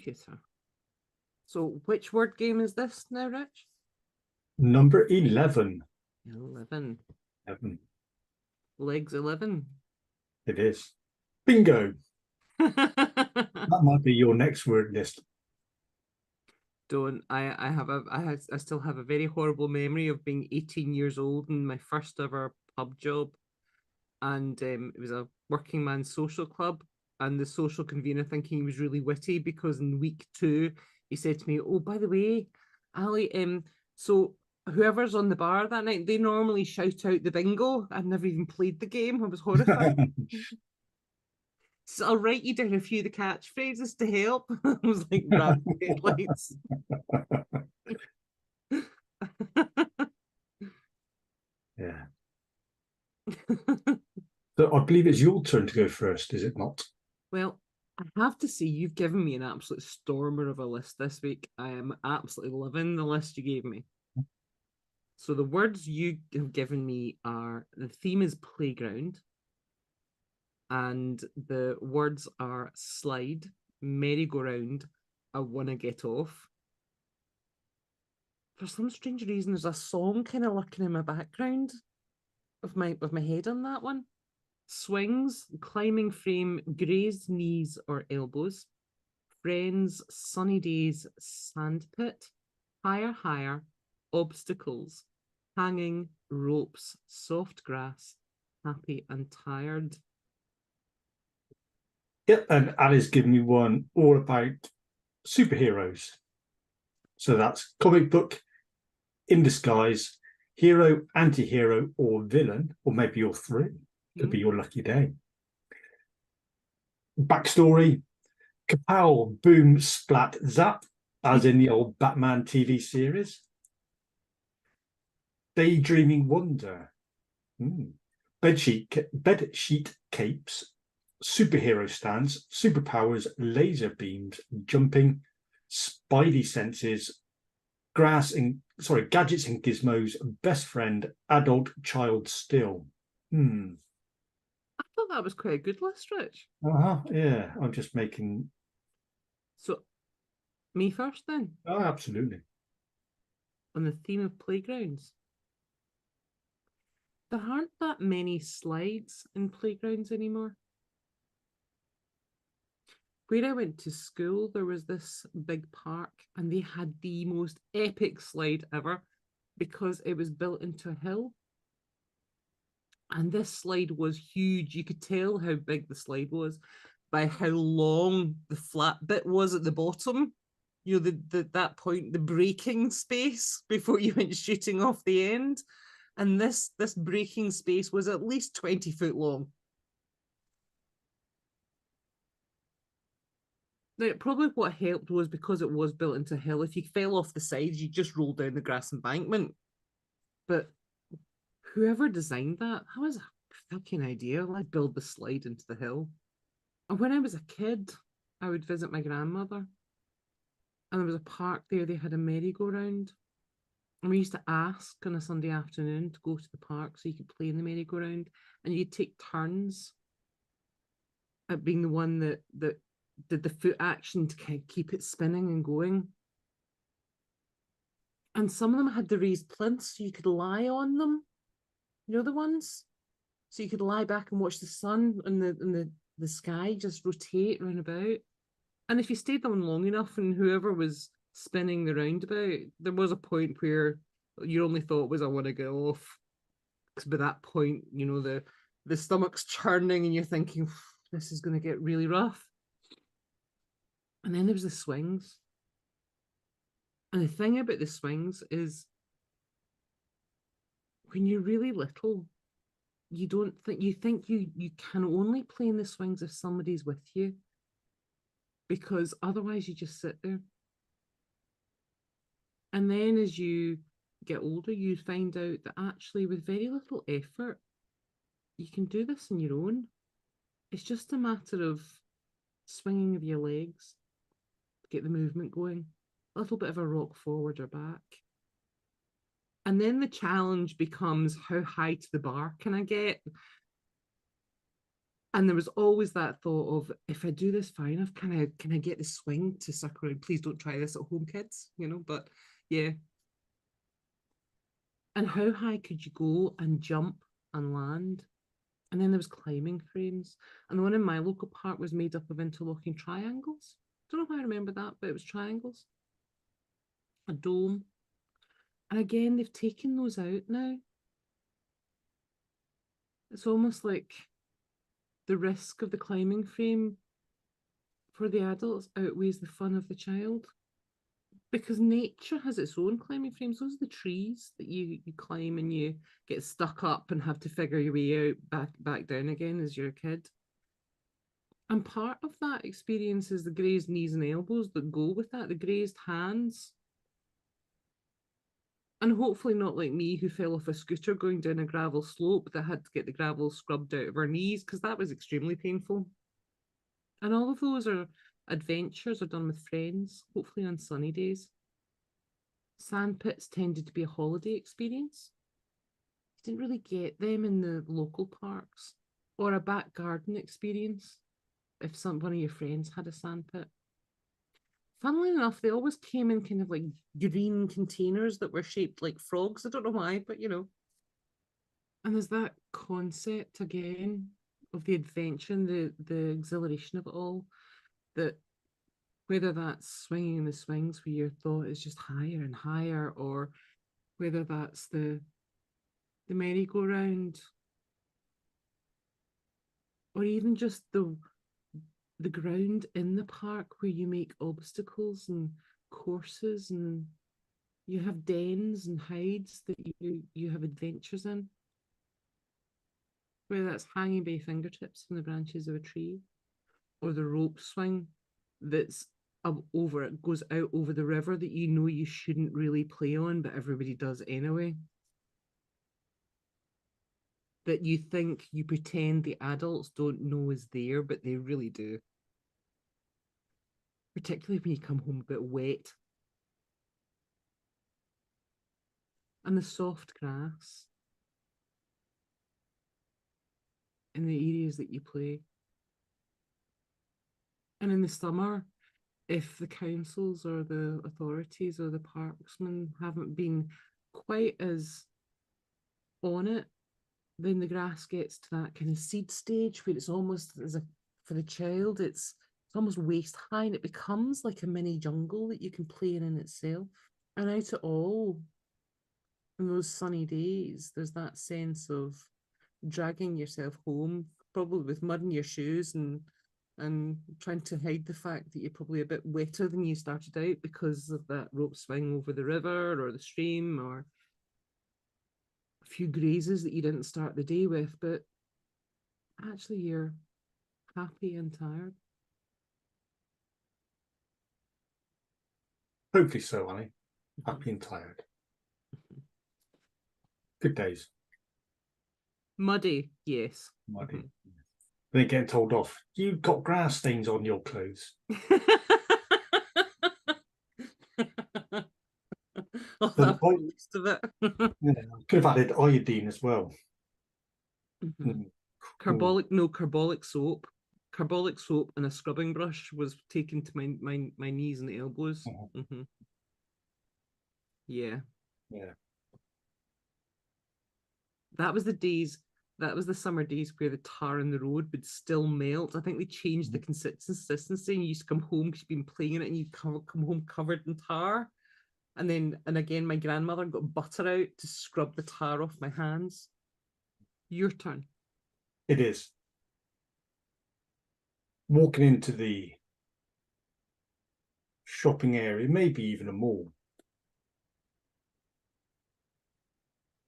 computer. So which word game is this now, Rich? Number 11. 11. 11. Legs 11. It is. Bingo. That might be your next word list. Don't. I still have a very horrible memory of being 18 years old and my first ever pub job. And it was a working man's social club. And the social convener, thinking he was really witty, because in week 2 he said to me, "Oh, by the way, Ali, so whoever's on the bar that night, they normally shout out the bingo." I'd never even played the game. I was horrified. So I'll write you down a few of the catchphrases to help. I was like, rabbit headlights. Yeah. So I believe it's your turn to go first, is it not? Well, I have to say, you've given me an absolute stormer of a list this week. I am absolutely loving the list you gave me. So the words you have given me are, the theme is playground, and the words are slide, merry-go-round, I wanna get off. For some strange reason, there's a song kind of lurking in my background of my head on that one. Swings, climbing frame, grazed knees or elbows, friends, sunny days, sandpit, higher, higher, obstacles, hanging, ropes, soft grass, happy and tired. Yep, and Ali's given me one all about superheroes. So that's comic book, in disguise, hero, anti-hero, or villain, or maybe all three. Could be your lucky day. Backstory: Kapow, boom, splat, zap, as in the old Batman TV series. Daydreaming wonder. Bedsheet capes, superhero stance, superpowers, laser beams, jumping, Spidey senses, gadgets and gizmos, best friend, adult, child still. I thought that was quite a good list, Rich. Yeah, I'm just making. So, me first then. Oh, absolutely. On the theme of playgrounds. There aren't that many slides in playgrounds anymore. Where I went to school, there was this big park, and they had the most epic slide ever because it was built into a hill. And this slide was huge. You could tell how big the slide was by how long the flat bit was at the bottom. You know, that point, the braking space before you went shooting off the end. And this braking space was at least 20 foot long. Now, probably what helped was because it was built into a hill. If you fell off the sides, you just rolled down the grass embankment. But whoever designed that was a fucking idea. Let's build the slide into the hill. And when I was a kid, I would visit my grandmother, and there was a park there. They had a merry-go-round. And we used to ask on a Sunday afternoon to go to the park so you could play in the merry-go-round. And you'd take turns at being the one that did the foot action to kind of keep it spinning and going. And some of them had the raised plinths so you could lie on them. You know the ones? So you could lie back and watch the sun and the sky just rotate round about. And if you stayed on long enough and whoever was spinning the roundabout, there was a point where your only thought was, I want to get off. Because by that point, you know, the stomach's churning and you're thinking, this is going to get really rough. And then there was the swings. And the thing about the swings is when you're really little, you think you can only play in the swings if somebody's with you, because otherwise you just sit there. And then as you get older, you find out that actually with very little effort, you can do this on your own. It's just a matter of swinging of your legs to get the movement going, a little bit of a rock forward or back. And then the challenge becomes, how high to the bar can I get? And there was always that thought of, if I do this far enough, can I get the swing to suck around? Please don't try this at home, kids, you know, but yeah. And how high could you go and jump and land? And then there was climbing frames. And the one in my local park was made up of interlocking triangles. Don't know if I remember that, but it was triangles. A dome. And again, they've taken those out now. It's almost like the risk of the climbing frame for the adults outweighs the fun of the child. Because nature has its own climbing frames. Those are the trees that you climb and you get stuck up and have to figure your way out back down again as you're a kid. And part of that experience is the grazed knees and elbows that go with that, the grazed hands. And hopefully not like me, who fell off a scooter going down a gravel slope that had to get the gravel scrubbed out of her knees, because that was extremely painful. And all of those are adventures are done with friends, hopefully on sunny days. Sandpits tended to be a holiday experience. You didn't really get them in the local parks, or a back garden experience if one of your friends had a sandpit. Funnily enough, they always came in kind of like green containers that were shaped like frogs. I don't know why, but you know. And there's that concept again of the adventure and the exhilaration of it all, that whether that's swinging in the swings where your thought is just higher and higher, or whether that's the merry-go-round, or even just the ground in the park where you make obstacles and courses, and you have dens and hides that you have adventures in, whether that's hanging by fingertips from the branches of a tree, or the rope swing that's up over, it goes out over the river that you know you shouldn't really play on, but everybody does anyway. That you think, you pretend the adults don't know is there, but they really do. Particularly when you come home a bit wet. And the soft grass in the areas that you play. And in the summer, if the councils or the authorities or the parksmen haven't been quite as on it, then the grass gets to that kind of seed stage where it's almost as a, for the child, it's almost waist high, and it becomes like a mini jungle that you can play in itself. And out of all, in those sunny days, there's that sense of dragging yourself home, probably with mud in your shoes, and trying to hide the fact that you're probably a bit wetter than you started out because of that rope swing over the river or the stream, or a few grazes that you didn't start the day with, but actually you're happy and tired. Hopefully so, Annie. Happy and tired. Good days. Muddy, yes. Muddy. Then getting told off. You've got grass stains on your clothes. Oh, that's the least of it. Could have added iodine as well. Carbolic soap. Carbolic soap and a scrubbing brush was taken to my knees and elbows. Yeah. That was the summer days where the tar in the road would still melt. I think they changed the consistency, and you used to come home because you've been playing in it, and you come home covered in tar. And again, my grandmother got butter out to scrub the tar off my hands. Your turn. It is. Walking into the shopping area, maybe even a mall,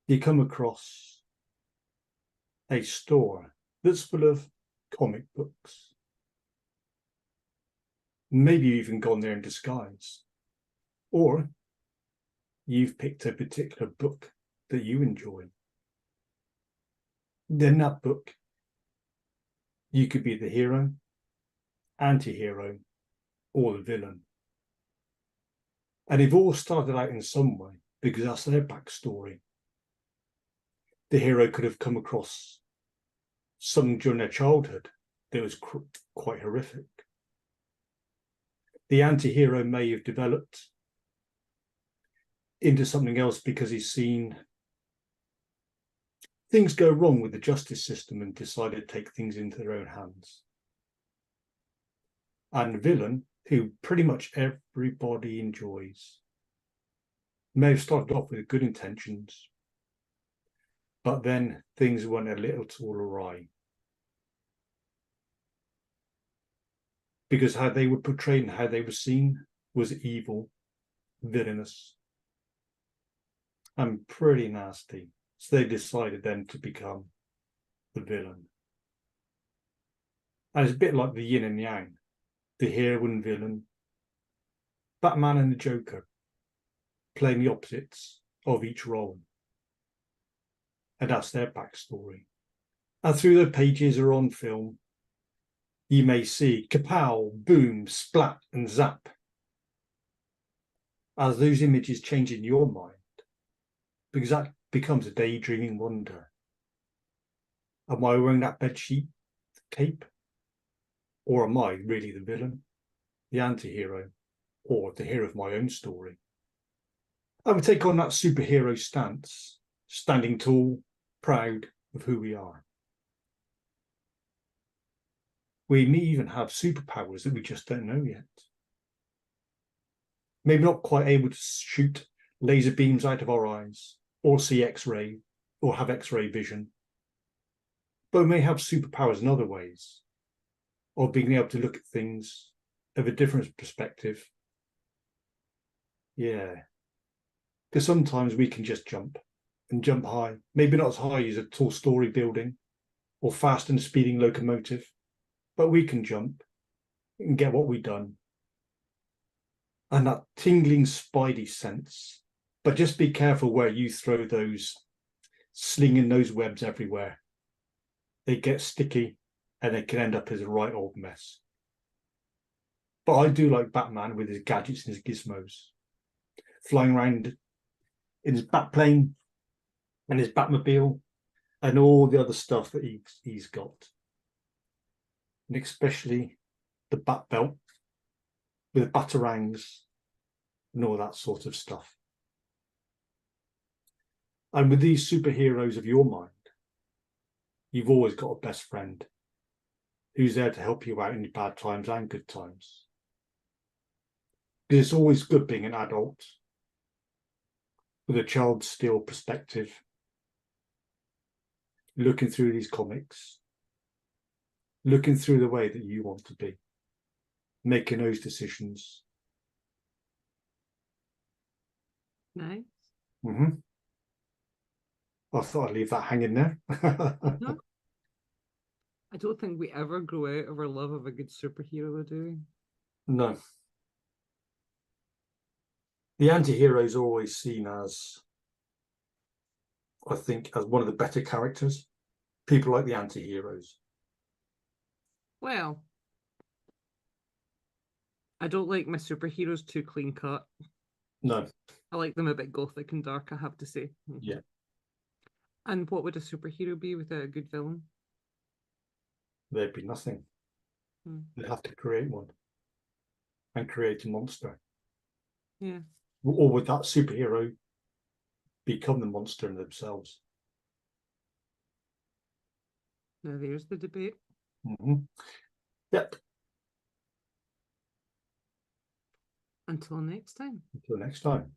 you come across a store that's full of comic books. Maybe you've even gone there in disguise, or you've picked a particular book that you enjoy. Then that book, you could be the hero, anti-hero, or the villain. And they've all started out in some way because that's their backstory. The hero could have come across something during their childhood that was quite horrific. The anti-hero may have developed into something else because he's seen things go wrong with the justice system and decided to take things into their own hands. And the villain, who pretty much everybody enjoys, may have started off with good intentions, but then things went a little too awry. Because how they were portrayed and how they were seen was evil, villainous, and pretty nasty. So they decided then to become the villain. And it's a bit like the yin and yang, the hero and villain, Batman and the Joker, playing the opposites of each role. And that's their backstory. And through the pages or on film, you may see Kapow, boom, splat, and zap. As those images change in your mind, because that becomes a daydreaming wonder. Am I wearing that bedsheet cape? Or am I really the villain, the anti-hero, or the hero of my own story? I would take on that superhero stance, standing tall, proud of who we are. We may even have superpowers that we just don't know yet. Maybe not quite able to shoot laser beams out of our eyes, or see X-ray, or have X-ray vision. But we may have superpowers in other ways, or being able to look at things of a different perspective. Yeah. Because sometimes we can just jump, and jump high. Maybe not as high as a tall story building, or fast and speeding locomotive, but we can jump and get what we've done. And that tingling Spidey sense. But just be careful where you throw those, slinging those webs everywhere. They get sticky and they can end up as a right old mess. But I do like Batman with his gadgets and his gizmos, flying around in his Batplane and his Batmobile and all the other stuff that he's got. And especially the Bat Belt with the Batarangs and all that sort of stuff. And with these superheroes of your mind, you've always got a best friend who's there to help you out in bad times and good times. Because it's always good being an adult with a child's still perspective, looking through these comics, looking through the way that you want to be, making those decisions. Nice. Mm-hmm. I thought I'd leave that hanging there. No, I don't think we ever grow out of our love of a good superhero, do we? No. The anti-hero is always seen as, I think, as one of the better characters. People like the anti-heroes. Well, I don't like my superheroes too clean cut. No. I like them a bit gothic and dark, I have to say. Yeah. And what would a superhero be without a good villain? There'd be nothing. They'd have to create one and create a monster. Yeah. Or would that superhero become the monster in themselves? Now there's the debate. Mm-hmm. Yep. Until next time. Until next time.